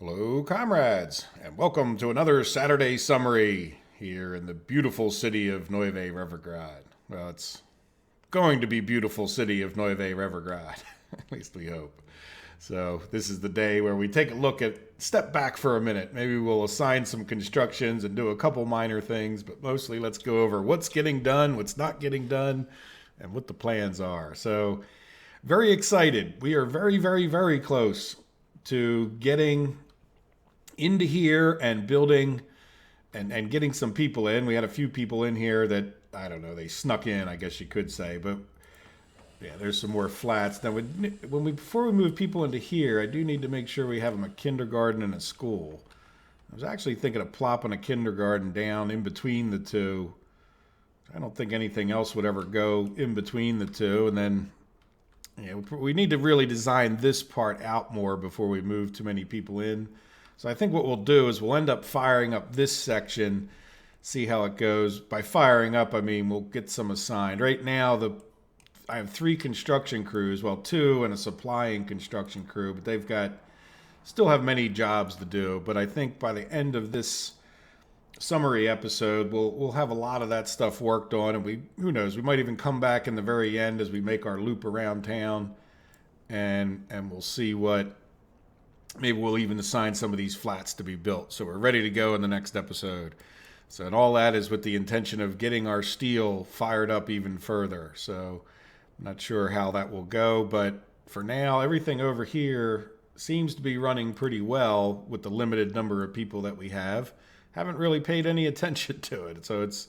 Hello, comrades, and welcome to another Saturday summary here in the beautiful city of Nueve Revergrad. Well, it's going to be beautiful city of Nueve Revergrad, at least we hope. So this is the day where we take a look at, step back for a minute. Maybe we'll assign some constructions and do a couple minor things, but mostly let's go over what's getting done, what's not getting done, and what the plans are. So very excited. We are very, very, very close to getting into here and building and getting some people in. We had a few people in here that, I don't know, they snuck in, I guess you could say, but yeah, there's some more flats. Now, before we move people into here, I do need to make sure we have them a kindergarten and a school. I was actually thinking of plopping a kindergarten down in between the two. I don't think anything else would ever go in between the two, and then we need to really design this part out more before we move too many people in. So I think what we'll do is we'll end up firing up this section, see how it goes. By firing up, I mean we'll get some assigned. Right now, I have 3 construction crews, well, 2 and a supplying construction crew, but still have many jobs to do. But I think by the end of this summary episode, we'll have a lot of that stuff worked on, and who knows, we might even come back in the very end as we make our loop around town, and we'll see what. Maybe we'll even assign some of these flats to be built. So we're ready to go in the next episode. So, and all that is with the intention of getting our steel fired up even further. So I'm not sure how that will go, but for now, everything over here seems to be running pretty well with the limited number of people that we have. Haven't really paid any attention to it. So it's,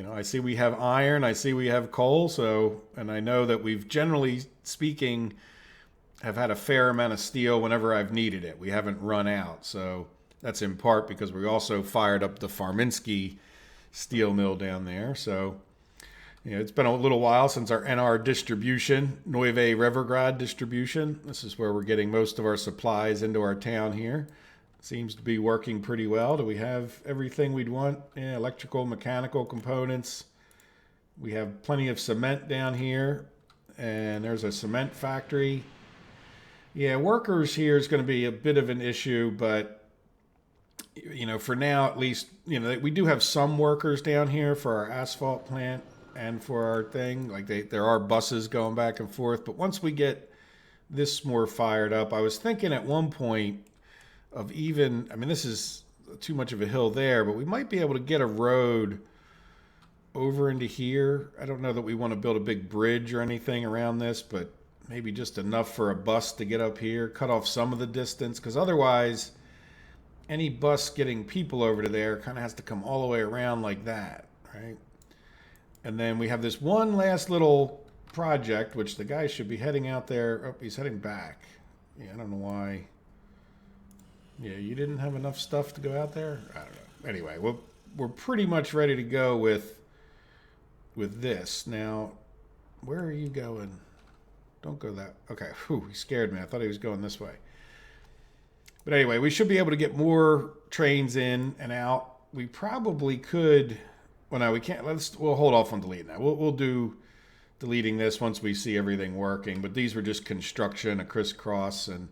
I see we have iron, I see we have coal. So, and I know that we've generally speaking, have had a fair amount of steel whenever I've needed it. We haven't run out. So that's in part because we also fired up the Farminsky steel mill down there. So, it's been a little while since our NR distribution, Nueve Revergrad distribution. This is where we're getting most of our supplies into our town here. Seems to be working pretty well. Do we have everything we'd want? Yeah, electrical, mechanical components. We have plenty of cement down here. And there's a cement factory. Yeah, workers here is going to be a bit of an issue, but, for now at least, we do have some workers down here for our asphalt plant and for our thing. Like there are buses going back and forth, but once we get this more fired up, I was thinking at one point of this is too much of a hill there, but we might be able to get a road over into here. I don't know that we want to build a big bridge or anything around this, but maybe just enough for a bus to get up here, cut off some of the distance, because otherwise any bus getting people over to there kind of has to come all the way around like that, right? And then we have this one last little project, which the guy should be heading out there. Oh, he's heading back. Yeah, I don't know why. Yeah, you didn't have enough stuff to go out there? I don't know. Anyway, we're pretty much ready to go with this. Now, where are you going? Don't go that. Okay, he scared me. I thought he was going this way. But anyway, we should be able to get more trains in and out. We probably could. Well, no, we can't. We'll hold off on deleting that. We'll do deleting this once we see everything working. But these were just construction, a crisscross, and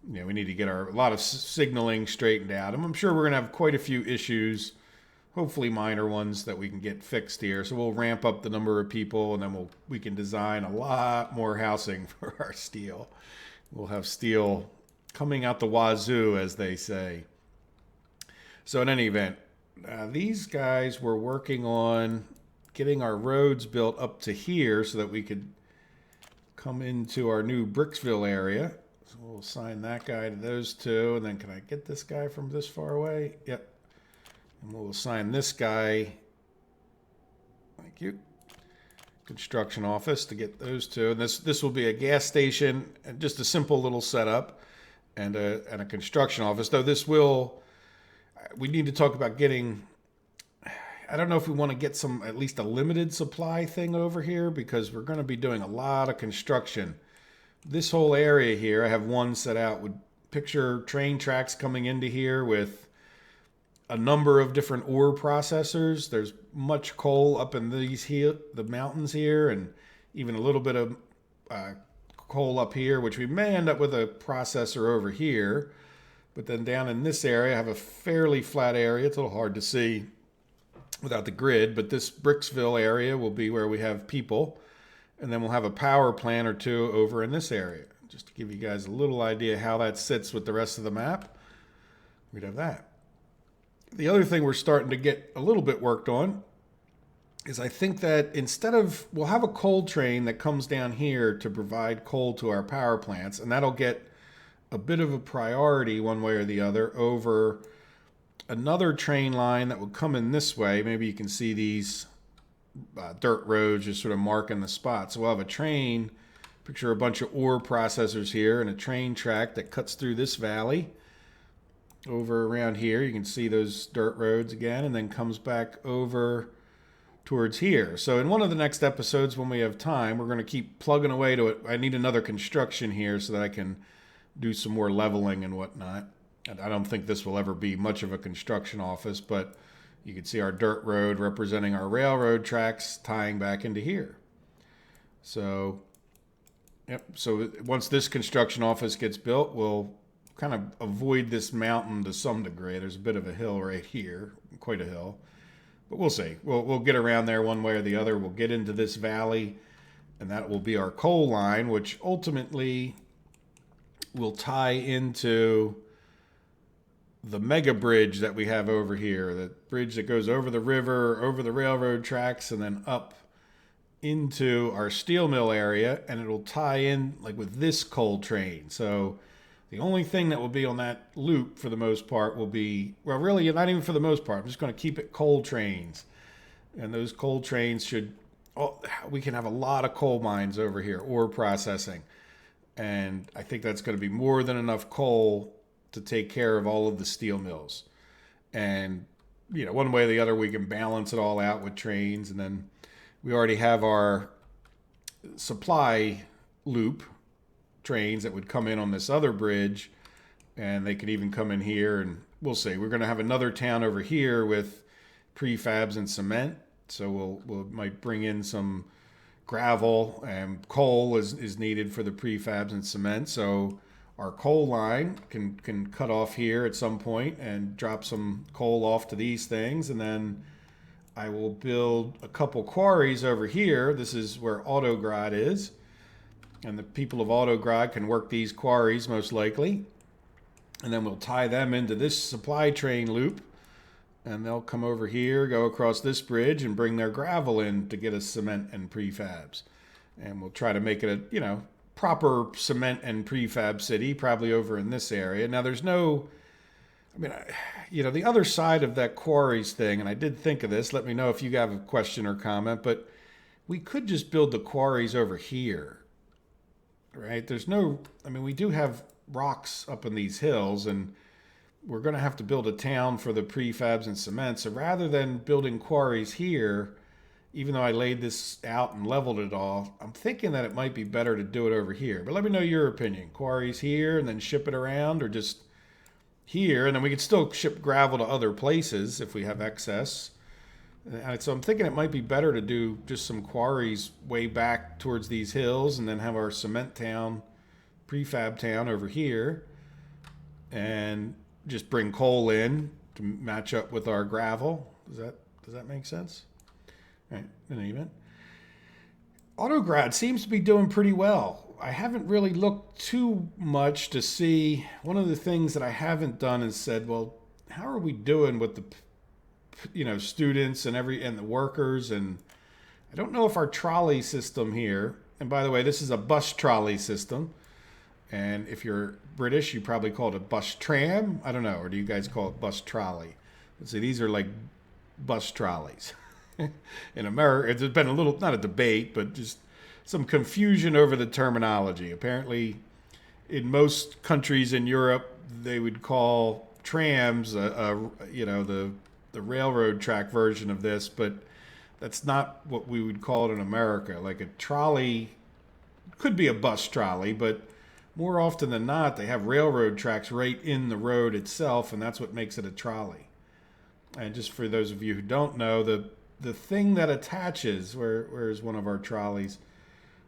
we need to get a lot of signaling straightened out. And I'm sure we're gonna have quite a few issues. Hopefully minor ones that we can get fixed here. So we'll ramp up the number of people, and then we can design a lot more housing for our steel. We'll have steel coming out the wazoo, as they say. So in any event, these guys were working on getting our roads built up to here so that we could come into our new Bricksville area. So we'll assign that guy to those two. And then can I get this guy from this far away? Yep. And we'll assign this guy, thank you, construction office to get those two. And this will be a gas station and just a simple little setup and a construction office. Though we need to talk about getting, I don't know if we want to get at least a limited supply thing over here because we're going to be doing a lot of construction. This whole area here, I have one set out, would picture train tracks coming into here with a number of different ore processors. There's much coal up in the mountains here, and even a little bit of coal up here, which we may end up with a processor over here. But then down in this area, I have a fairly flat area. It's a little hard to see without the grid, but this Bricksville area will be where we have people. And then we'll have a power plant or two over in this area. Just to give you guys a little idea how that sits with the rest of the map, we'd have that. The other thing we're starting to get a little bit worked on is I think that we'll have a coal train that comes down here to provide coal to our power plants, and that'll get a bit of a priority one way or the other over another train line that will come in this way. Maybe you can see these dirt roads just sort of marking the spot. So we'll have a train, picture a bunch of ore processors here, and a train track that cuts through this valley over around here. You can see those dirt roads again, and then comes back over towards here. So in one of the next episodes, when we have time, we're going to keep plugging away to it. I need another construction here so that I can do some more leveling and whatnot. And I don't think this will ever be much of a construction office, but you can see our dirt road representing our railroad tracks tying back into here. So, yep. So once this construction office gets built, we'll kind of avoid this mountain to some degree. There's a bit of a hill right here, quite a hill. But we'll see. We'll get around there one way or the other. We'll get into this valley, and that will be our coal line, which ultimately will tie into the mega bridge that we have over here, the bridge that goes over the river, over the railroad tracks, and then up into our steel mill area, and it'll tie in like with this coal train. So the only thing that will be on that loop for the most part will be, well, really not even for the most part, I'm just going to keep it coal trains. And those coal trains we can have a lot of coal mines over here, ore processing. And I think that's going to be more than enough coal to take care of all of the steel mills. And, one way or the other, we can balance it all out with trains. And then we already have our supply loop trains that would come in on this other bridge. And they could even come in here, and we'll see. We're going to have another town over here with prefabs and cement. So we might bring in some gravel, and coal is needed for the prefabs and cement. So our coal line can cut off here at some point and drop some coal off to these things. And then I will build a couple quarries over here. This is where Autograd is. And the people of Autograd can work these quarries most likely. And then we'll tie them into this supply train loop. And they'll come over here, go across this bridge, and bring their gravel in to get us cement and prefabs. And we'll try to make it a, proper cement and prefab city, probably over in this area. Now, there's no, the other side of that quarries thing, and I did think of this, let me know if you have a question or comment, but we could just build the quarries over here, right? We do have rocks up in these hills, and we're going to have to build a town for the prefabs and cement. So rather than building quarries here, even though I laid this out and leveled it all, I'm thinking that it might be better to do it over here. But let me know your opinion. Quarries here and then ship it around, or just here, and then we could still ship gravel to other places if we have excess. And so I'm thinking it might be better to do just some quarries way back towards these hills, and then have our cement town, prefab town over here, and just bring coal in to match up with our gravel. Does that make sense? All right, in any event, Autograd seems to be doing pretty well. I haven't really looked too much to see. One of the things that I haven't done is said, well, how are we doing with the students and the workers? And I don't know if our trolley system here, and by the way, this is a bus trolley system. And if you're British, you probably call it a bus tram. I don't know. Or do you guys call it bus trolley? Let's see, these are like bus trolleys. In America, there's been a little, not a debate, but just some confusion over the terminology. Apparently, in most countries in Europe, they would call trams, the railroad track version of this, but that's not what we would call it in America. Like a trolley could be a bus trolley, but more often than not, they have railroad tracks right in the road itself, and that's what makes it a trolley. And just for those of you who don't know, the thing that attaches, where's one of our trolleys?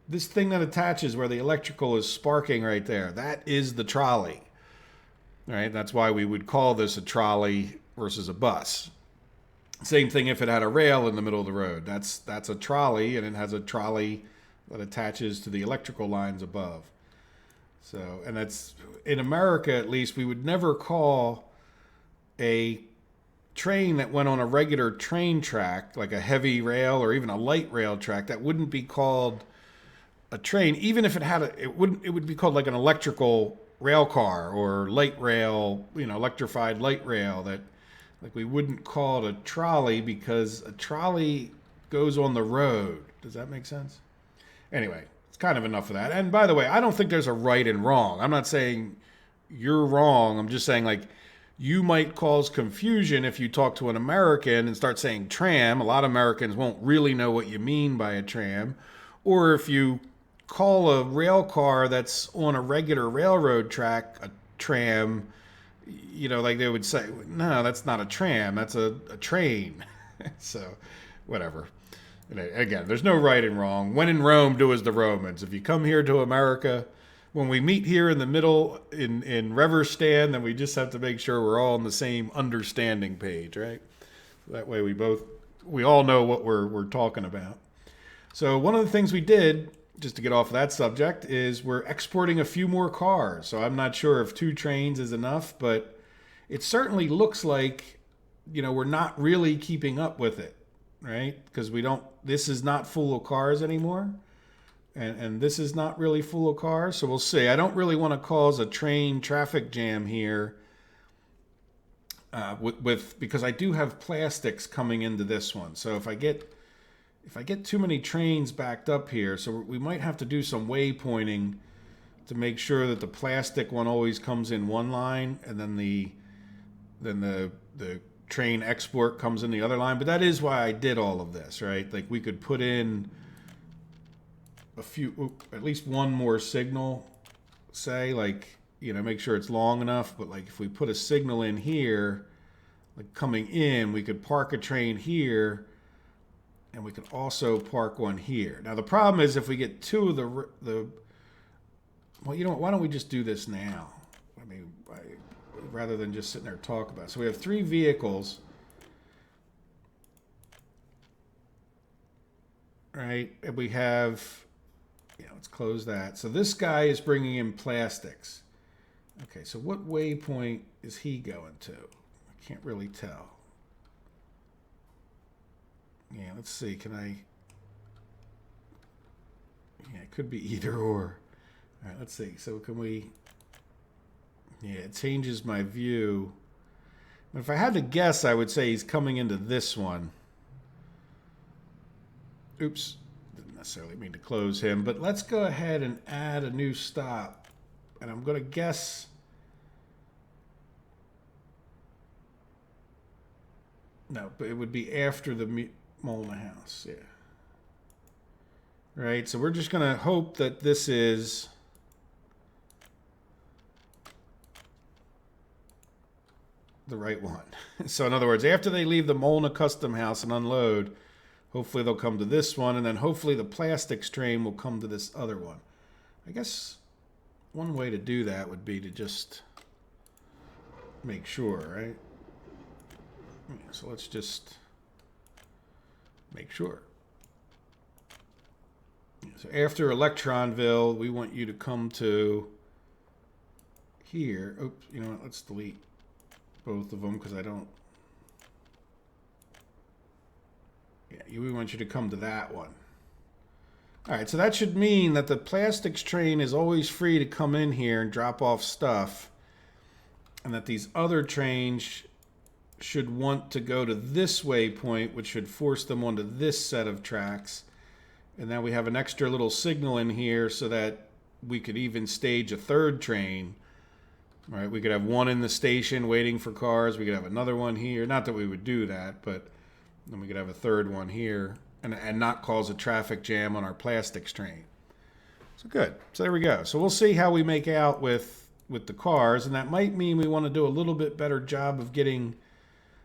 This thing that attaches where the electrical is sparking right there, that is the trolley. right? That's why we would call this a trolley versus a bus. Same thing if it had a rail in the middle of the road. That's a trolley, and it has a trolley that attaches to the electrical lines above. So, and that's, in America at least, we would never call a train that went on a regular train track, like a heavy rail or even a light rail track, that wouldn't be called a train, even if it had it would be called like an electrical rail car or light rail, electrified light rail. That, like, we wouldn't call it a trolley because a trolley goes on the road. Does that make sense? Anyway, it's kind of enough of that. And by the way, I don't think there's a right and wrong. I'm not saying you're wrong. I'm just saying, like, you might cause confusion if you talk to an American and start saying tram. A lot of Americans won't really know what you mean by a tram. Or if you call a rail car that's on a regular railroad track a tram, like they would say, no, that's not a tram, that's a train. So, whatever. And again, there's no right and wrong. When in Rome, do as the Romans. If you come here to America, when we meet here in the middle in Reverstan, then we just have to make sure we're all on the same understanding page, right? That way we all know what we're talking about. So one of the things we did, just to get off that subject, is we're exporting a few more cars. So I'm not sure if 2 trains is enough, but it certainly looks like, we're not really keeping up with it, right? Because this is not full of cars anymore. And this is not really full of cars, so we'll see. I don't really want to cause a train traffic jam here because I do have plastics coming into this one. So if I get too many trains backed up here, so we might have to do some waypointing to make sure that the plastic one always comes in one line, and then the train export comes in the other line. But that is why I did all of this, right? Like, we could put in at least one more signal, say, like, make sure it's long enough. But like, if we put a signal in here, like coming in, we could park a train here, and we could also park one here. Now the problem is if we get 2 of the well, why don't we just do this now? I mean, rather than just sitting there talk about it. So we have 3 vehicles, right? And we have, let's close that. So this guy is bringing in plastics. Okay, so what waypoint is he going to? I can't really tell. Yeah, let's see. It could be either or. All right, let's see. So can we... Yeah, it changes my view. If I had to guess, I would say he's coming into this one. Oops. Didn't necessarily mean to close him, but let's go ahead and add a new stop. And I'm going to guess... No, but it would be after the Molna house, yeah. Right, so we're just going to hope that this is... the right one. So in other words, after they leave the Molna custom house and unload, hopefully they'll come to this one, and then hopefully the plastics train will come to this other one. I guess one way to do that would be to just make sure, right? So let's just make sure. So after Electronville, we want you to come to here. Oops, you know what? Let's delete both of them because I don't... Yeah, we want you to come to that one. All right, so that should mean that the plastics train is always free to come in here and drop off stuff, and that these other trains should want to go to this waypoint, which should force them onto this set of tracks. And now we have an extra little signal in here so that we could even stage a third train. Right, we could have one in the station waiting for cars. We could have another one here. Not that we would do that, but then we could have a third one here and not cause a traffic jam on our plastics train. So good. So there we go. So we'll see how we make out with the cars, and that might mean we want to do a little bit better job of getting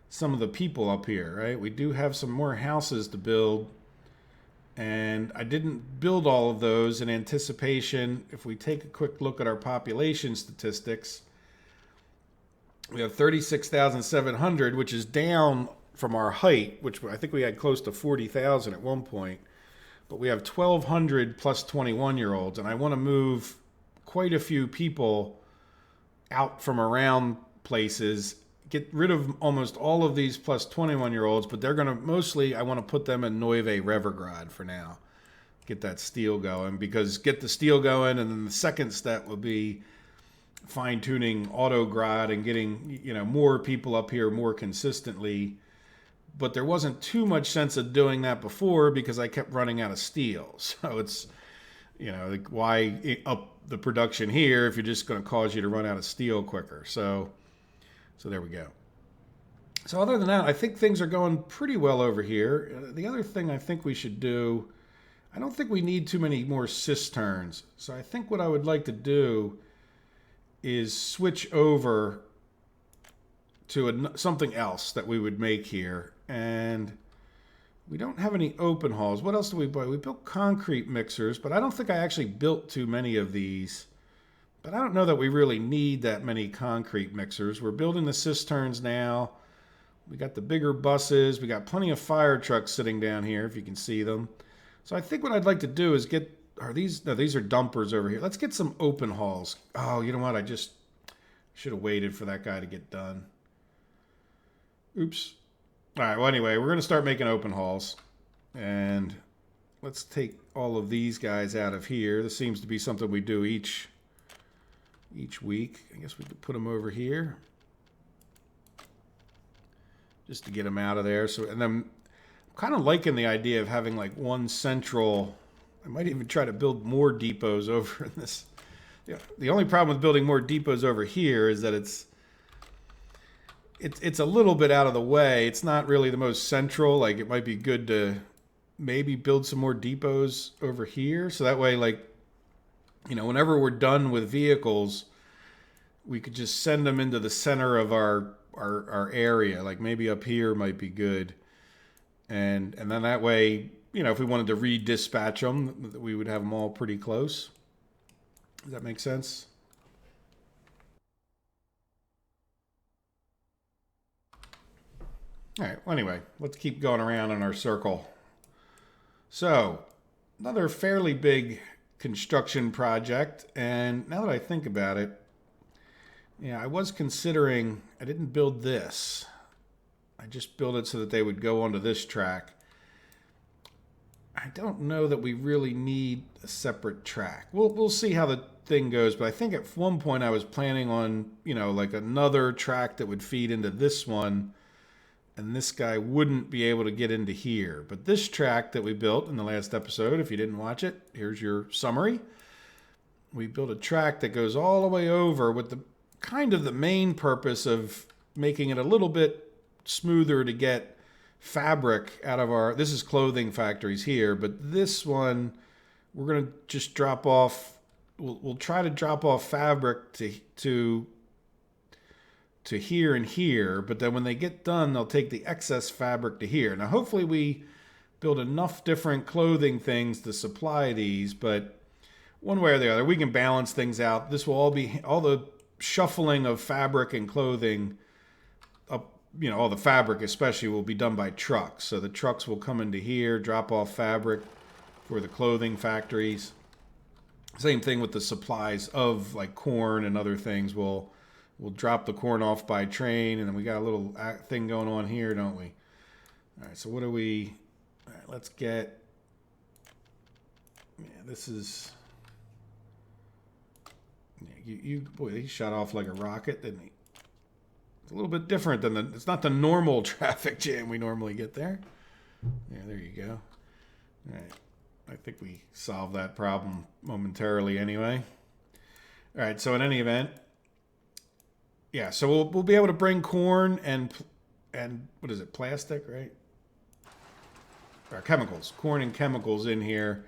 some of the people up here, right? We do have some more houses to build, and I didn't build all of those in anticipation. If we take a quick look at our population statistics, We have 36,700, which is down from our height, which I think we had close to 40,000 at one point. But we have 1,200 plus 21-year-olds, and I want to move quite a few people out from around places, get rid of almost all of these plus 21-year-olds, but they're going to mostly, I want to put them in Neuve Revergrad for now. Get that steel going, because get the steel going, and then the second step will be fine-tuning Autograd and getting, more people up here more consistently. But there wasn't too much sense of doing that before because I kept running out of steel. So it's, like why up the production here if you're just going to cause you to run out of steel quicker. So there we go. So other than that, I think things are going pretty well over here. The other thing I think we should do, I don't think we need too many more cisterns. So I think what I would like to do is switch over to something else that we would make here. And we don't have any open hauls. What else do we buy? We built concrete mixers, but I don't think I actually built too many of these. But I don't know that we really need that many concrete mixers. We're building the cisterns now. We got the bigger buses. We got plenty of fire trucks sitting down here, if you can see them. So I think what I'd like to do is these are dumpers over here. Let's get some open hauls. Oh, you know what? I just should have waited for that guy to get done. Oops. All right, well, anyway, we're going to start making open hauls. And let's take all of these guys out of here. This seems to be something we do each week. I guess we could put them over here just to get them out of there. So, and then I'm kind of liking the idea of having like one central. I might even try to build more depots over in this. The only problem with building more depots over here is that it's a little bit out of the way. It's not really the most central. Like, it might be good to maybe build some more depots over here. So that way, like, whenever we're done with vehicles, we could just send them into the center of our area. Like maybe up here might be good. And then that way, if we wanted to redispatch them, we would have them all pretty close. Does that make sense? All right, well, anyway, let's keep going around in our circle. So, another fairly big construction project, and now that I think about it, I was considering, I didn't build this. I just built it so that they would go onto this track. I don't know that we really need a separate track. We'll see how the thing goes, but I think at one point I was planning on, like another track that would feed into this one, and this guy wouldn't be able to get into here. But this track that we built in the last episode, if you didn't watch it, here's your summary. We built a track that goes all the way over with the kind of the main purpose of making it a little bit smoother to get fabric out of our, this is clothing factories here, but this one, we're going to just drop off, we'll try to drop off fabric to here and here, but then when they get done, they'll take the excess fabric to here. Now, hopefully we build enough different clothing things to supply these, but one way or the other, we can balance things out. This will all the shuffling of fabric and clothing up, all the fabric especially will be done by trucks. So the trucks will come into here, drop off fabric for the clothing factories. Same thing with the supplies of like corn and other things. We'll drop the corn off by train, and then we got a little thing going on here, don't we? All right, so what do we... All right, let's get... Yeah, this is... Yeah, boy, he shot off like a rocket, didn't he? It's a little bit different than it's not the normal traffic jam we normally get there. Yeah, there you go. All right, I think we solved that problem momentarily anyway. All right, so in any event... Yeah, so we'll be able to bring corn and what is it, plastic, right? Or chemicals, corn and chemicals in here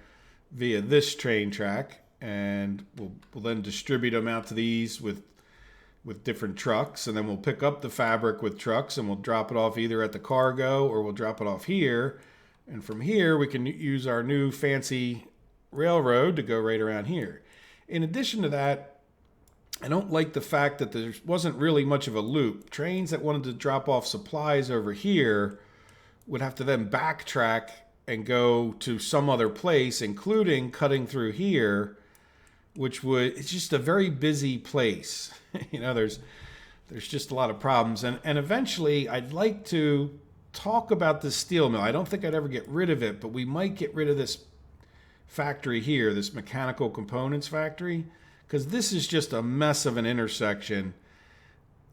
via this train track, and we'll then distribute them out to these with different trucks, and then we'll pick up the fabric with trucks, and we'll drop it off either at the cargo or we'll drop it off here, and from here we can use our new fancy railroad to go right around here. In addition to that, I don't like the fact that there wasn't really much of a loop. Trains that wanted to drop off supplies over here would have to then backtrack and go to some other place, including cutting through here, which would, it's just a very busy place. There's just a lot of problems. And eventually I'd like to talk about the steel mill. I don't think I'd ever get rid of it, but we might get rid of this factory here, this mechanical components factory, because this is just a mess of an intersection.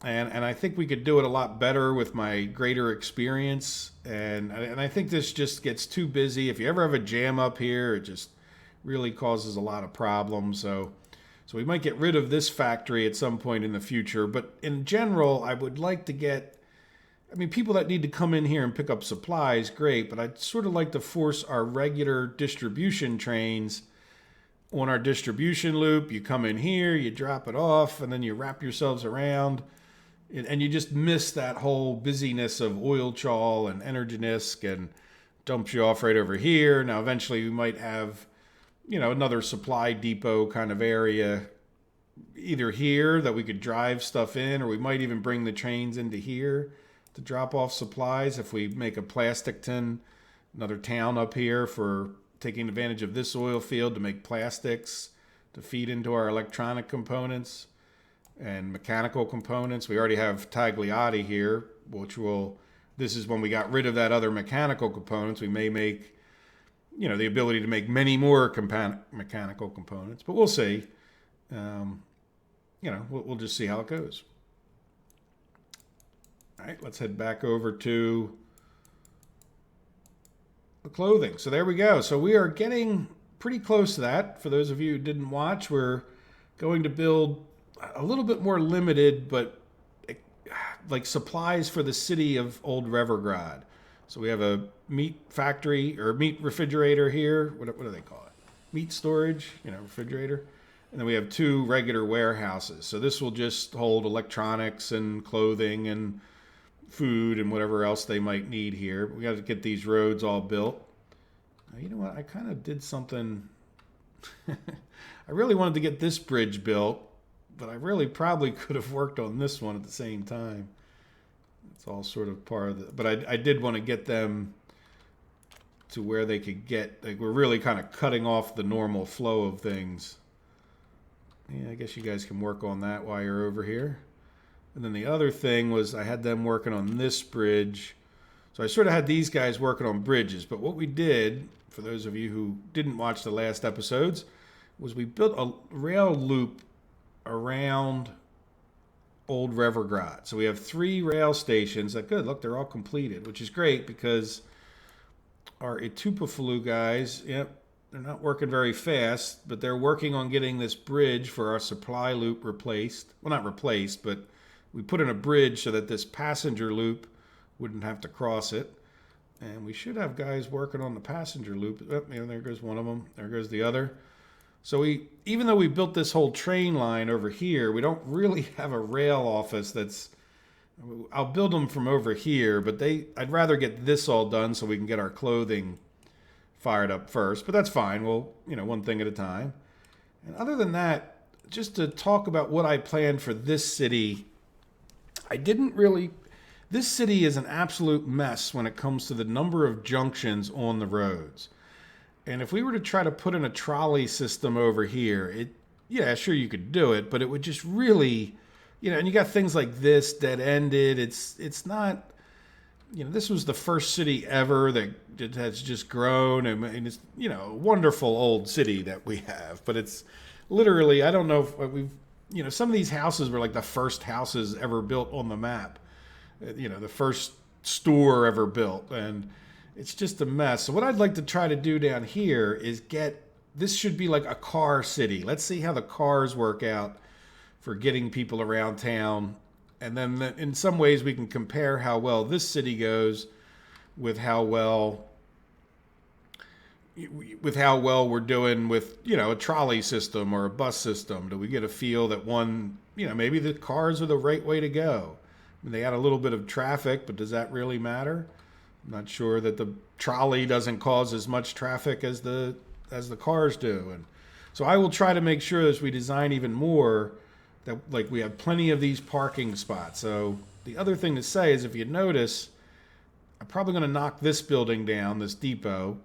And I think we could do it a lot better with my greater experience. And I think this just gets too busy. If you ever have a jam up here, it just really causes a lot of problems. So we might get rid of this factory at some point in the future. But in general, I would like to get, people that need to come in here and pick up supplies, great. But I'd sort of like to force our regular distribution trains on our distribution loop. You come in here, you drop it off, and then you wrap yourselves around. And you just miss that whole busyness of oil chawl and Energinisk, and dumps you off right over here. Now, eventually we might have, another supply depot kind of area either here that we could drive stuff in, or we might even bring the trains into here to drop off supplies if we make a Plasticton, another town up here for taking advantage of this oil field to make plastics to feed into our electronic components and mechanical components. We already have Tagliati here, this is when we got rid of that other mechanical components. We may make, the ability to make many more mechanical components, but we'll see. We'll just see how it goes. All right, let's head back over to the clothing. So there we go. So we are getting pretty close to that. For those of you who didn't watch, we're going to build a little bit more limited, but like supplies for the city of Old Revergrad. So we have a meat factory or meat refrigerator here. What do they call it? Meat storage, refrigerator. And then we have 2 regular warehouses. So this will just hold electronics and clothing and food and whatever else they might need here. We got to get these roads all built. Now, you know what? I kind of did something. I really wanted to get this bridge built, but I really probably could have worked on this one at the same time. It's all sort of part of the, but I did want to get them to where they could get, like, we're really kind of cutting off the normal flow of things. Yeah, I guess you guys can work on that while you're over here. And then the other thing was I had them working on this bridge. So I sort of had these guys working on bridges, but what we did, for those of you who didn't watch the last episodes, was we built a rail loop around Old Revergrad. So we have 3 rail stations. Look, they're all completed, which is great because our Itupafalu guys, they're not working very fast, but they're working on getting this bridge for our supply loop replaced. Well, not replaced, but we put in a bridge so that this passenger loop wouldn't have to cross it. And we should have guys working on the passenger loop. Oh, there goes one of them. There goes the other. So even though we built this whole train line over here, we don't really have a rail office I'll build them from over here, but I'd rather get this all done so we can get our clothing fired up first, but that's fine. We'll, one thing at a time. And other than that, just to talk about what I planned for this city, this city is an absolute mess when it comes to the number of junctions on the roads. And if we were to try to put in a trolley system over here, sure you could do it, but it would just really, and you got things like this dead-ended. It's not, this was the first city ever that has just grown. And it's, a wonderful old city that we have, but it's literally, I don't know if we've, some of these houses were like the first houses ever built on the map, the first store ever built. And it's just a mess. So what I'd like to try to do down here is this should be like a car city. Let's see how the cars work out for getting people around town. And then in some ways we can compare how well this city goes with how well we're doing with, a trolley system or a bus system. Do we get a feel that one, maybe the cars are the right way to go? They add a little bit of traffic, but does that really matter? I'm not sure that the trolley doesn't cause as much traffic as the cars do. And so I will try to make sure as we design even more that like we have plenty of these parking spots. So the other thing to say is, if you notice, I'm probably going to knock this building down, this depot.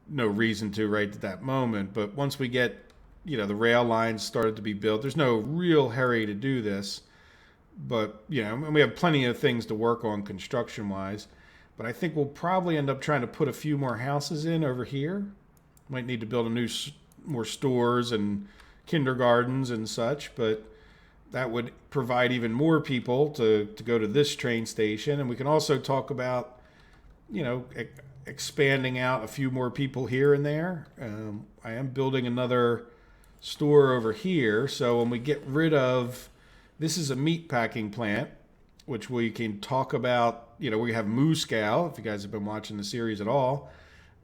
No reason to right at that moment, but once we get, the rail lines started to be built, there's no real hurry to do this. But, and we have plenty of things to work on construction-wise. But I think we'll probably end up trying to put a few more houses in over here. Might need to build more stores and kindergartens and such, but that would provide even more people to go to this train station. And we can also talk about, expanding out a few more people here and there. I am building another store over here. So when we get rid of, this is a meat packing plant, which we can talk about, we have Moscow, if you guys have been watching the series at all.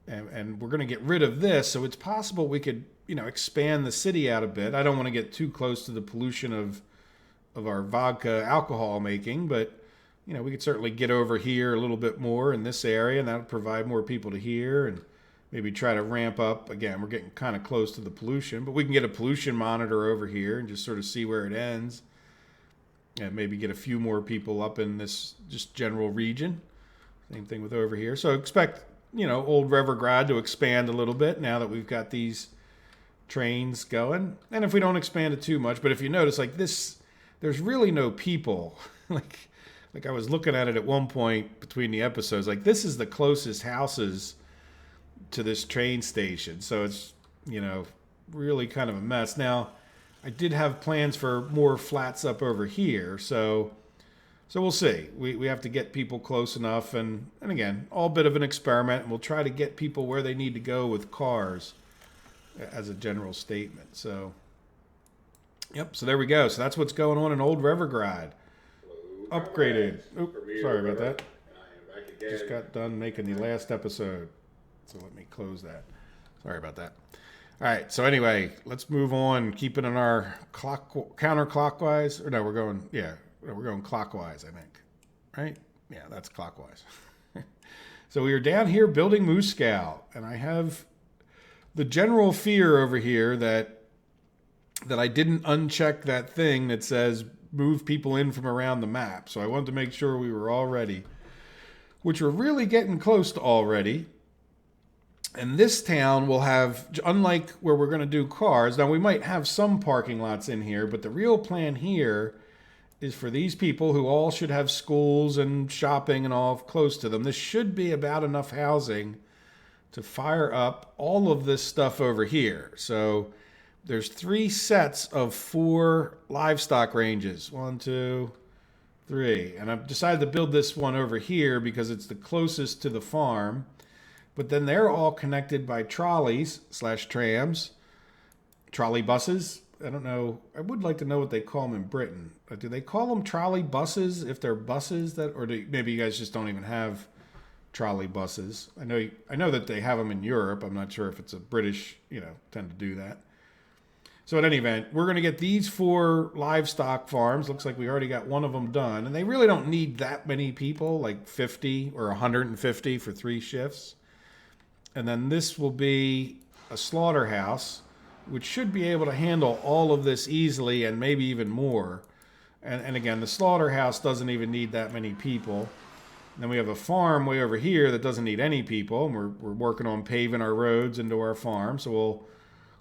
And we're going to get rid of this. So it's possible we could, expand the city out a bit. I don't want to get too close to the pollution of our vodka alcohol making, but, we could certainly get over here a little bit more in this area, and that would provide more people to here, and maybe try to ramp up. Again, we're getting kind of close to the pollution, but we can get a pollution monitor over here and just sort of see where it ends. And maybe get a few more people up in this just general region. Same thing with over here. So expect, old Revergrad to expand a little bit now that we've got these trains going. And if we don't expand it too much, but if you notice, like this, there's really no people. like I was looking at it at one point between the episodes, like this is the closest houses to this train station. So it's, really kind of a mess. Now, I did have plans for more flats up over here, so we'll see. We have to get people close enough, and again, all a bit of an experiment, and we'll try to get people where they need to go with cars as a general statement. So, yep, so there we go. So that's what's going on in Old Revergrad. Upgraded. Oops, sorry about that. Just got done making the last episode, so let me close that. Sorry about that. All right, so anyway, let's move on, keeping in our counterclockwise. Or no, we're going clockwise, I think. Right? Yeah, that's clockwise. So we are down here building Moscow, and I have the general fear over here that I didn't uncheck that thing that says move people in from around the map. So I wanted to make sure we were all ready, which we're really getting close to already. And this town will have, unlike where we're going to do cars, now we might have some parking lots in here, but the real plan here is for these people who all should have schools and shopping and all close to them. This should be about enough housing to fire up all of this stuff over here. So there's 3 sets of 4 livestock ranges. 1, 2, 3. And I've decided to build this one over here because it's the closest to the farm. But then they're all connected by trolleys/trams, trolley buses. I don't know. I would like to know what they call them in Britain. Do they call them trolley buses if they're buses that, or maybe you guys just don't even have trolley buses? I know that they have them in Europe. I'm not sure if it's a British, tend to do that. So in any event, we're going to get these 4 livestock farms. Looks like we already got one of them done, and they really don't need that many people, like 50 or 150 for 3 shifts. And then this will be a slaughterhouse, which should be able to handle all of this easily and maybe even more. And again, the slaughterhouse doesn't even need that many people. And then we have a farm way over here that doesn't need any people. And we're working on paving our roads into our farm. So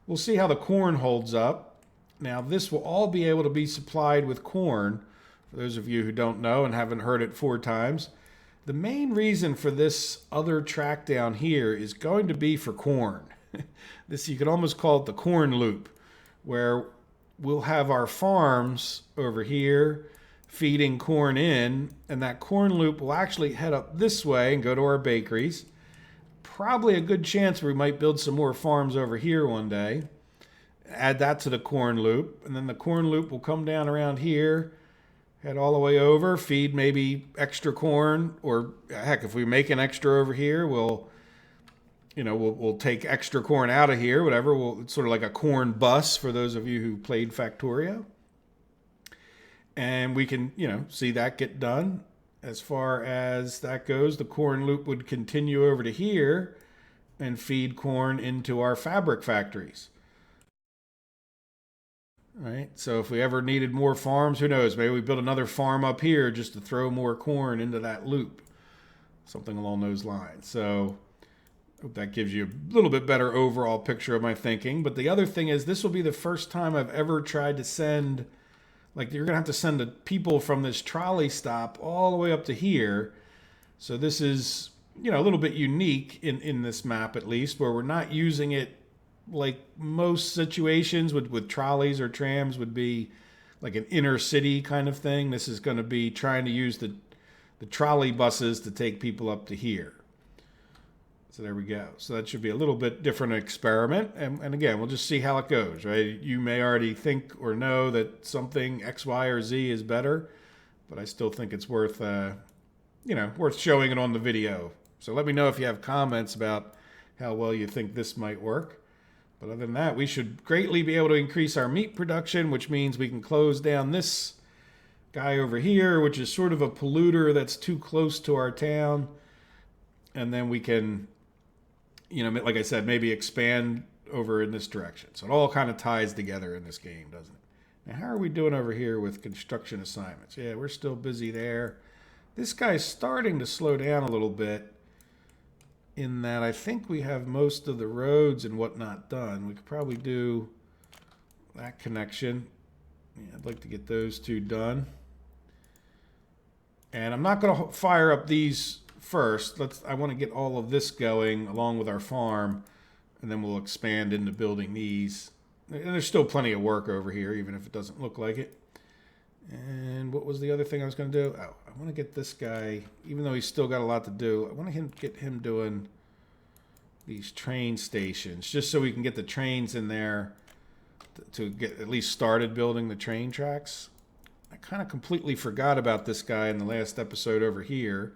we'll see how the corn holds up. Now, this will all be able to be supplied with corn. For those of you who don't know and haven't heard it 4 times, the main reason for this other track down here is going to be for corn. This, you could almost call it the corn loop, where we'll have our farms over here feeding corn in, and that corn loop will actually head up this way and go to our bakeries. Probably a good chance we might build some more farms over here one day. Add that to the corn loop, and then the corn loop will come down around here, head all the way over, feed maybe extra corn, or heck, if we make an extra over here, we'll take extra corn out of here, whatever. It's sort of like a corn bus for those of you who played Factorio. And we can, see that get done. As far as that goes, the corn loop would continue over to here and feed corn into our fabric factories. right? So if we ever needed more farms, who knows? Maybe we build another farm up here just to throw more corn into that loop. Something along those lines. So hope that gives you a little bit better overall picture of my thinking. But the other thing is, this will be the first time I've ever tried to send, like, you're going to have to send the people from this trolley stop all the way up to here. So this is, you know, a little bit unique in this map, at least, where we're not using it like most situations with trolleys or trams would be like an inner city kind of thing. This is going to be trying to use the trolley buses to take people up to here. So there we go. So that should be a little bit different experiment. And again, we'll just see how it goes, right? You may already think or know that something X, Y, or Z is better, but I still think it's worth, worth showing it on the video. So let me know if you have comments about how well you think this might work. But other than that, we should greatly be able to increase our meat production, which means we can close down this guy over here, which is sort of a polluter that's too close to our town. And then we can, like I said, maybe expand over in this direction. So it all kind of ties together in this game, doesn't it? Now, how are we doing over here with construction assignments? Yeah, we're still busy there. This guy's starting to slow down a little bit in that I think we have most of the roads and whatnot done. We could probably do that connection. Yeah, I'd like to get those two done. And I'm not going to fire up these first. I want to get all of this going along with our farm, and then we'll expand into building these. And there's still plenty of work over here, even if it doesn't look like it. And what was the other thing I was going to do? Oh, I want to get this guy, even though he's still got a lot to do, I want to get him doing these train stations, just so we can get the trains in there to get at least started building the train tracks. I kind of completely forgot about this guy in the last episode over here,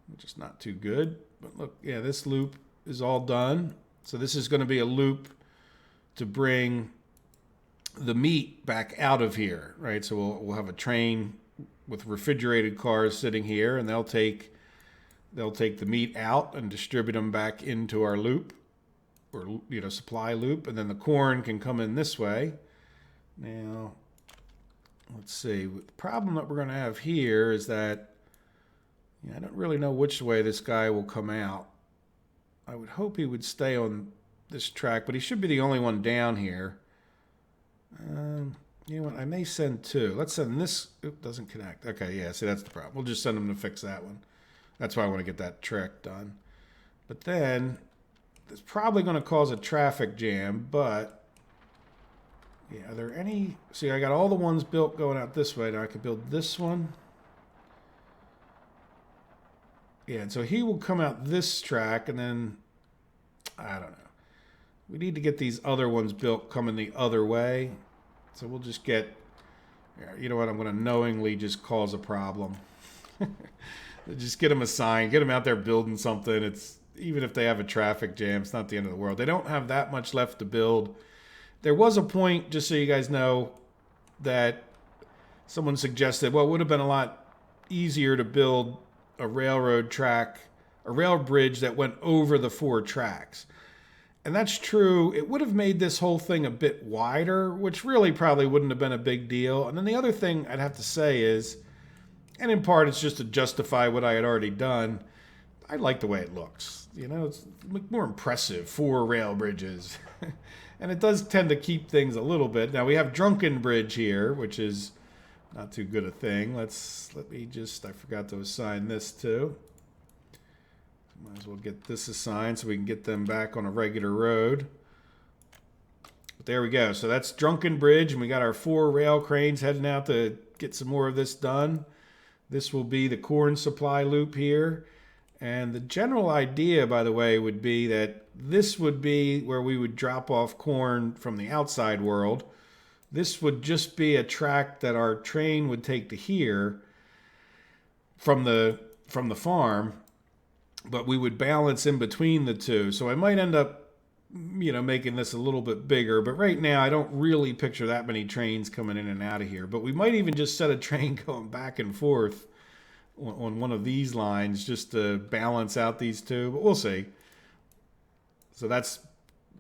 which is not too good. But look, yeah, this loop is all done. So this is going to be a loop to bring the meat back out of here, right? So we'll have a train with refrigerated cars sitting here, and they'll take the meat out and distribute them back into our loop, or supply loop, and then the corn can come in this way. Now, let's see. The problem that we're going to have here is that I don't really know which way this guy will come out. I would hope he would stay on this track, but he should be the only one down here. You know what? I may send two. Let's send this. It doesn't connect. Okay, yeah, see, that's the problem. We'll just send him to fix that one. That's why I want to get that trick done. But then, it's probably going to cause a traffic jam, but yeah, are there any? See, I got all the ones built going out this way. Now I could build this one. Yeah, and so he will come out this track, and then, I don't know. We need to get these other ones built coming the other way. So we'll just get, you know what, I'm going to knowingly just cause a problem. Just get them assigned, get them out there building something. It's, even if they have a traffic jam, it's not the end of the world. They don't have that much left to build. There was a point, just so you guys know, that someone suggested, well, it would have been a lot easier to build a railroad track, a rail bridge that went over the 4 tracks. And that's true. It would have made this whole thing a bit wider, which really probably wouldn't have been a big deal. And then the other thing I'd have to say is, and in part it's just to justify what I had already done, I like the way it looks. It's more impressive, 4 rail bridges. And it does tend to keep things a little bit. Now we have Drunken Bridge here, which is not too good a thing. I forgot to assign this too. Might as well get this assigned so we can get them back on a regular road. But there we go. So that's Drunken Bridge, and we got our 4 rail cranes heading out to get some more of this done. This will be the corn supply loop here. And the general idea, by the way, would be that this would be where we would drop off corn from the outside world. This would just be a track that our train would take to here from the farm. But we would balance in between the two. So I might end up, making this a little bit bigger. But right now, I don't really picture that many trains coming in and out of here. But we might even just set a train going back and forth on one of these lines just to balance out these two. But we'll see. So that's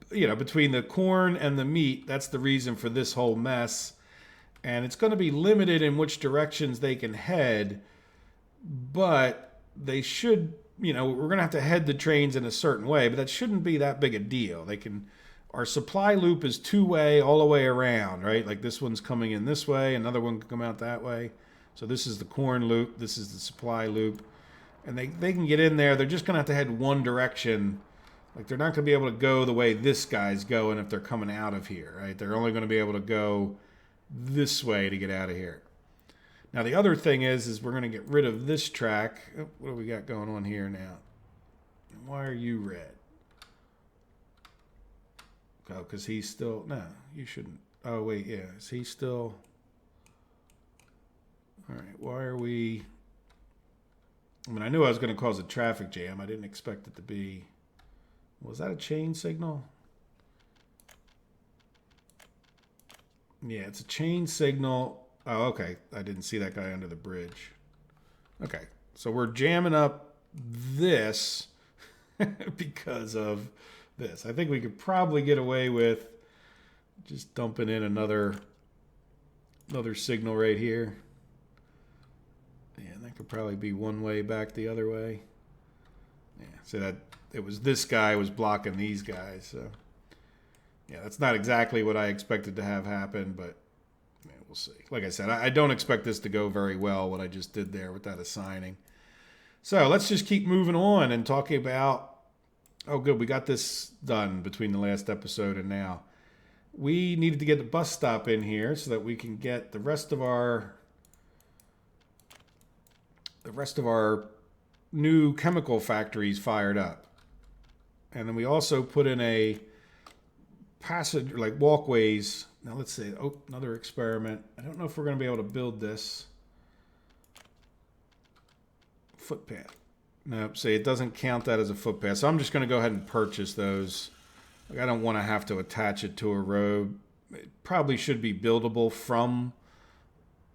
between the corn and the meat, that's the reason for this whole mess. And it's going to be limited in which directions they can head, but they should, we're going to have to head the trains in a certain way, but that shouldn't be that big a deal. Our supply loop is two-way all the way around, right? Like this one's coming in this way, another one can come out that way. So this is the corn loop, this is the supply loop. And they can get in there, they're just going to have to head one direction. Like they're not going to be able to go the way this guy's going if they're coming out of here, right? They're only going to be able to go this way to get out of here. Now the other thing is we're going to get rid of this track. Oh, what do we got going on here now? Why are you red? Oh, because he's still... No, you shouldn't. Oh, wait, yeah. Is he still... All right, why are we... I mean, I knew I was going to cause a traffic jam. I didn't expect it to be... Was that a chain signal? Yeah, it's a chain signal. Oh, okay. I didn't see that guy under the bridge. Okay, so we're jamming up this because of this. I think we could probably get away with just dumping in another signal right here. Yeah, that could probably be one way back the other way. Yeah, so that it was this guy was blocking these guys. So yeah, that's not exactly what I expected to have happen, but yeah, we'll see. Like I said, I don't expect this to go very well, what I just did there with that assigning. So let's just keep moving on and talking about... Oh, good. We got this done between the last episode and now. We needed to get the bus stop in here so that we can get the rest of our new chemical factories fired up. And then we also put in a passage, like walkways. Now let's see. Oh, another experiment. I don't know if we're going to be able to build this footpath. Nope, see, it doesn't count that as a footpath. So I'm just going to go ahead and purchase those. Like, I don't want to have to attach it to a road. It probably should be buildable from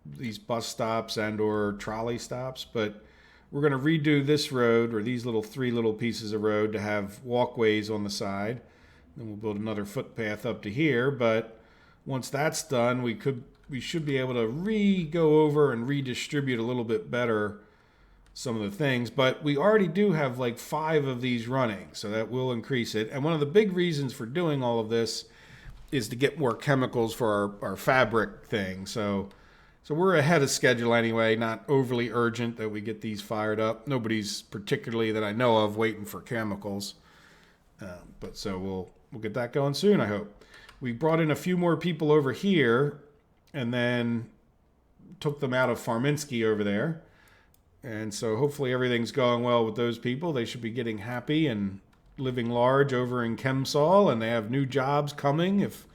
these bus stops and or trolley stops, but we're going to redo this road, or these three little pieces of road, to have walkways on the side. Then we'll build another footpath up to here, but once that's done, we should be able to go over and redistribute a little bit better some of the things, but we already do have like 5 of these running, so that will increase it. And one of the big reasons for doing all of this is to get more chemicals for our fabric thing. So we're ahead of schedule anyway, not overly urgent that we get these fired up. Nobody's particularly that I know of waiting for chemicals, but so we'll get that going soon, I hope. We brought in a few more people over here and then took them out of Farminsky over there. And so hopefully everything's going well with those people. They should be getting happy and living large over in Chemsol, and they have new jobs coming if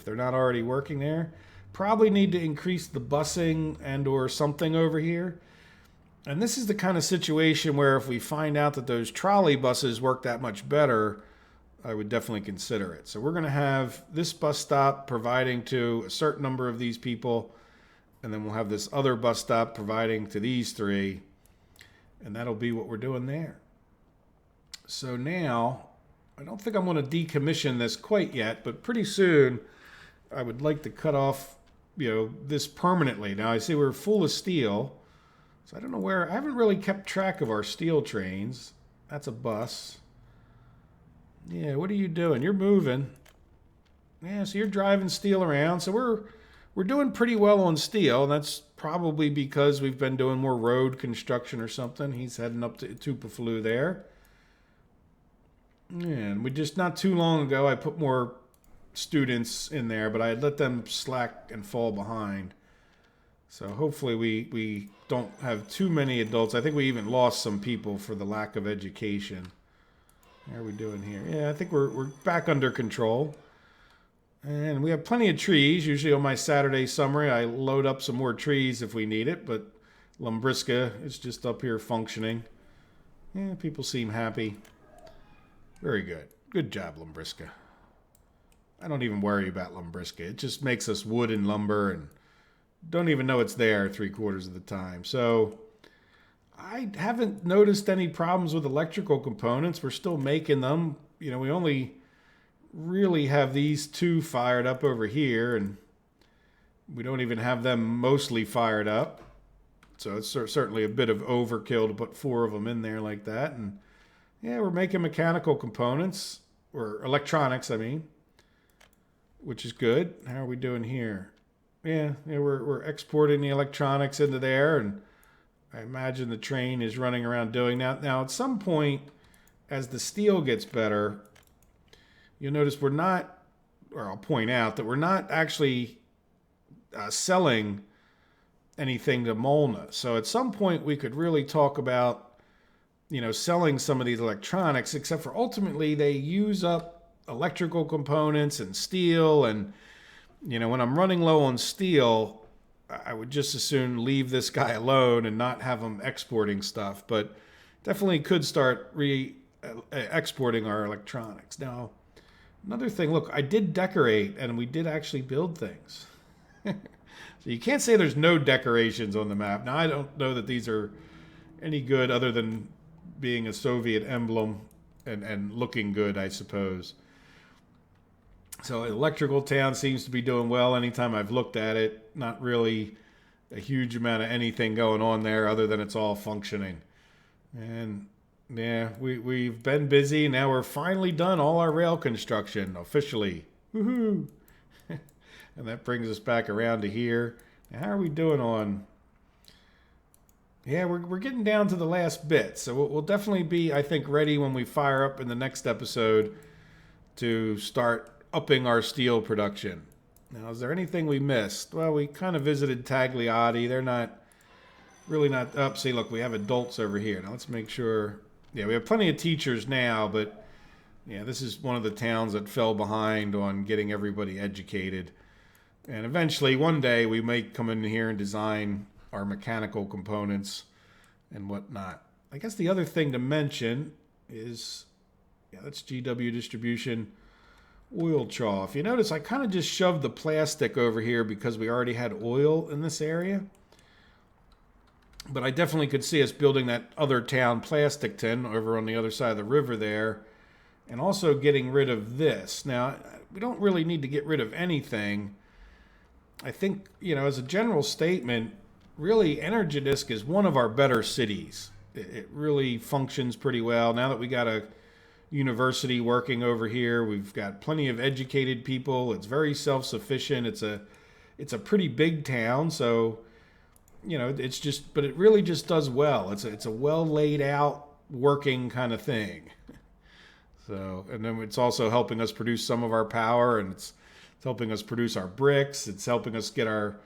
they're not already working there. Probably need to increase the busing and or something over here. And this is the kind of situation where if we find out that those trolley buses work that much better, I would definitely consider it. So we're going to have this bus stop providing to a certain number of these people, and then we'll have this other bus stop providing to these 3. And that'll be what we're doing there. So now, I don't think I'm going to decommission this quite yet, but pretty soon I would like to cut off, this permanently. Now I see we're full of steel, so I don't know where. I haven't really kept track of our steel trains. That's a bus. Yeah, what are you doing? You're moving. Yeah, so you're driving steel around. So we're doing pretty well on steel, and that's probably because we've been doing more road construction or something. He's heading up to Tupaflu there. And we just, not too long ago, I put more students in there, but I had let them slack and fall behind. So hopefully we don't have too many adults. I think we even lost some people for the lack of education. How are we doing here? Yeah, I think we're back under control. And we have plenty of trees. Usually on my Saturday summary, I load up some more trees if we need it, but Lumbriska is just up here functioning. Yeah, people seem happy. Very good. Good job, Lumbriska. I don't even worry about Lumbriska. It just makes us wood and lumber and don't even know it's there 3/4 of the time. So I haven't noticed any problems with electrical components. We're still making them. We only really have these two fired up over here, and we don't even have them mostly fired up. So it's certainly a bit of overkill to put 4 of them in there like that. And yeah, we're making mechanical components, or electronics, I mean, which is good. How are we doing here? Yeah, we're exporting the electronics into there, and I imagine the train is running around doing that. Now, at some point, as the steel gets better, you'll notice we're not, or I'll point out that we're not actually selling anything to Molna. So at some point, we could really talk about, selling some of these electronics, except for ultimately they use up electrical components and steel. And, when I'm running low on steel, I would just as soon leave this guy alone and not have him exporting stuff. But definitely could start exporting our electronics. Now, another thing, look, I did decorate and we did actually build things. So you can't say there's no decorations on the map. Now, I don't know that these are any good other than being a Soviet emblem and looking good, I suppose. So electrical town seems to be doing well anytime I've looked at it. Not really a huge amount of anything going on there other than it's all functioning. And yeah, we've been busy. Now we're finally done all our rail construction officially. Woohoo! And that brings us back around to here. Now, how are we doing on... Yeah, we're getting down to the last bit. So we'll definitely be, I think, ready when we fire up in the next episode to start upping our steel production. Now, is there anything we missed? Well, we kind of visited Tagliati. They're not... Really not... Oh, see, look, we have adults over here. Now, let's make sure... Yeah, we have plenty of teachers now, but... Yeah, this is one of the towns that fell behind on getting everybody educated. And eventually, one day, we may come in here and design our mechanical components and whatnot. I guess the other thing to mention is, yeah, that's GW Distribution oil trough. You notice I kind of just shoved the plastic over here because we already had oil in this area. But I definitely could see us building that other town plastic tin over on the other side of the river there. And also getting rid of this. Now, we don't really need to get rid of anything. I think, as a general statement, really Energodisk is one of our better cities. It really functions pretty well. Now that we got a university working over here, we've got plenty of educated people. It's very self-sufficient. It's a pretty big town, so it's just, but it really just does well. It's a well laid out working kind of thing. So, and then it's also helping us produce some of our power, and it's helping us produce our bricks. It's helping us get our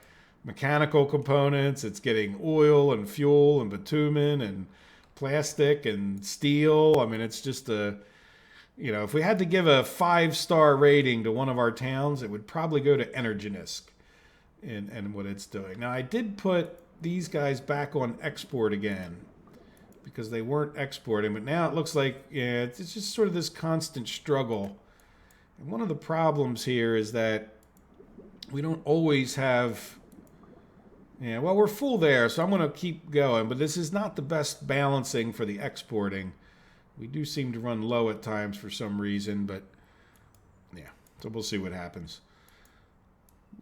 mechanical components. It's getting oil and fuel and bitumen and plastic and steel. I mean, it's just if we had to give a 5-star rating to one of our towns, it would probably go to Energodisk and what it's doing. Now, I did put these guys back on export again because they weren't exporting, but now it looks like, yeah, it's just sort of this constant struggle. And one of the problems here is that we don't always have... Yeah, well, we're full there, so I'm going to keep going. But this is not the best balancing for the exporting. We do seem to run low at times for some reason, but yeah, so we'll see what happens.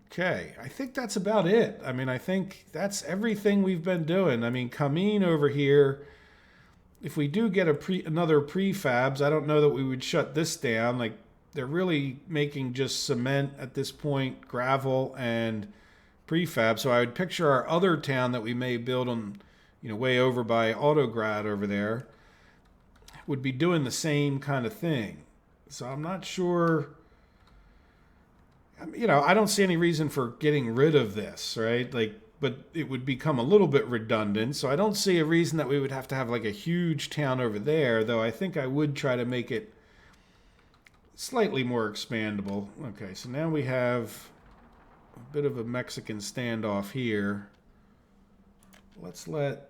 Okay, I think that's about it. I mean, I think that's everything we've been doing. I mean, Kameen over here, if we do get another prefabs, I don't know that we would shut this down. Like, they're really making just cement at this point, gravel, and prefab. So I would picture our other town that we may build on, way over by Autograd over there, would be doing the same kind of thing. So I'm not sure, I don't see any reason for getting rid of this, right? But it would become a little bit redundant. So I don't see a reason that we would have to have like a huge town over there, though I think I would try to make it slightly more expandable. Okay, so now we have a bit of a Mexican standoff here. Let's let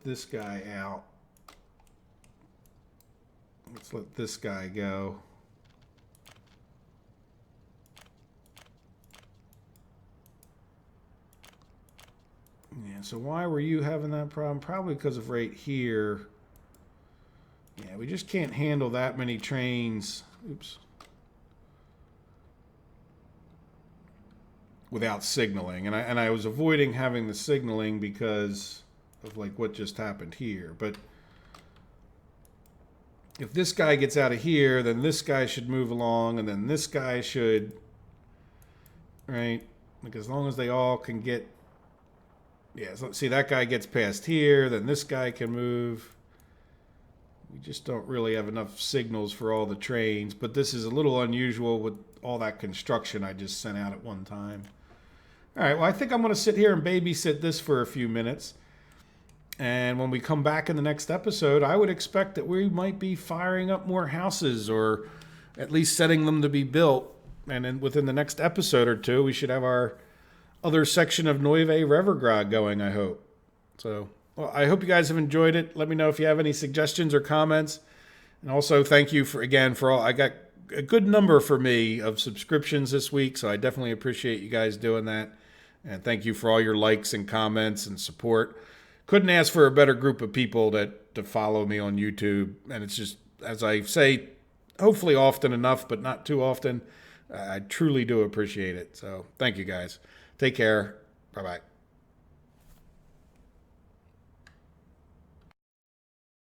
this guy out. Let's let this guy go. Yeah, so why were you having that problem? Probably because of right here. Yeah, Yeah, we just can't handle that many trains. Oops. Without signaling, and I was avoiding having the signaling because of like what just happened here. But if this guy gets out of here, then this guy should move along, and then this guy should, right? Like as long as they all can get, yeah. So see, that guy gets past here, then this guy can move. We just don't really have enough signals for all the trains, but this is a little unusual with all that construction I just sent out at one time. All right, well, I think I'm going to sit here and babysit this for a few minutes. And when we come back in the next episode, I would expect that we might be firing up more houses or at least setting them to be built. And then within the next episode or two, we should have our other section of Neuve Revergrad going, I hope. So, well, I hope you guys have enjoyed it. Let me know if you have any suggestions or comments. And also, thank you for all. I got a good number for me of subscriptions this week, so I definitely appreciate you guys doing that. And thank you for all your likes and comments and support. Couldn't ask for a better group of people to follow me on YouTube. And it's just, as I say, hopefully often enough, but not too often. I truly do appreciate it. So thank you guys. Take care. Bye-bye.